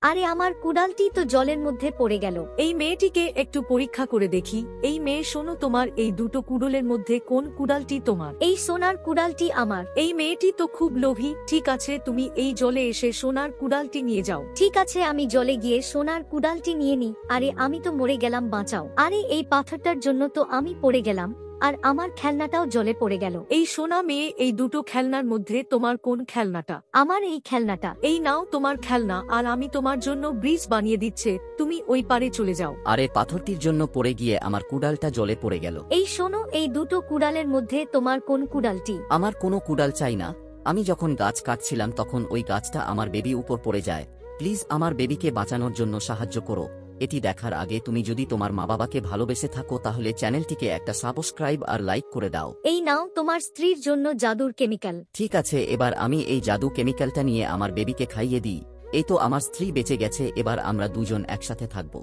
আরে আমার কুড়ালটি তো জলের মধ্যে পড়ে গেল। এই মেয়েটিকে একটু পরীক্ষা করে দেখি। এই মেয়ে, শোনো, তোমার এই দুটো কুড়োলের মধ্যে কোন কুড়ালটি তোমার? এই সোনার কুড়ালটি আমার। এই মেয়েটি তো খুব লোভী। ঠিক আছে, তুমি এই জলে এসে সোনার কুড়ালটি নিয়ে যাও। ঠিক আছে, আমি জলে গিয়ে সোনার কুড়ালটি নিয়ে নিই। আরে আমি তো মরে গেলাম, বাঁচাও। আরে এই পাথরটার জন্য তো আমি পড়ে গেলাম, আর আমার খেলনাটাও জলে পড়ে গেল। এই সোনা মেয়ে, এই দুটো খেলনার মধ্যে তোমার কোন খেলনাটা? আমার এই খেলনাটা। এই নাও তোমার খেলনা, আর আমি তোমার জন্য ব্রিজ বানিয়ে দিচ্ছে, তুমি ওই পারে চলে যাও। আরে পাথরটির জন্য পড়ে গিয়ে আমার কুড়ালটা জলে পড়ে গেল। এই শোনো, এই দুটো কুড়ালের মধ্যে তোমার কোন কুড়ালটি? আমার কোনো কুড়াল চাই না। আমি যখন গাছ কাটছিলাম তখন ওই গাছটা আমার বেবি উপর পড়ে যায়। প্লিজ আমার বেবিকে বাঁচানোর জন্য সাহায্য করো। এটি দেখার আগে তুমি যদি তোমার মা বাবাকে ভালোবেসে থাকো তাহলে চ্যানেলটিকে একটা সাবস্ক্রাইব আর লাইক করে দাও। এই নাও তোমার স্ত্রীর জন্য জাদুর কেমিক্যাল। ঠিক আছে, এবার আমি এই জাদু কেমিক্যালটা নিয়ে আমার বেবিকে খাইয়ে দিই। এই তো আমার স্ত্রী বেঁচে গেছে, এবার আমরা দুজন একসাথে থাকবো।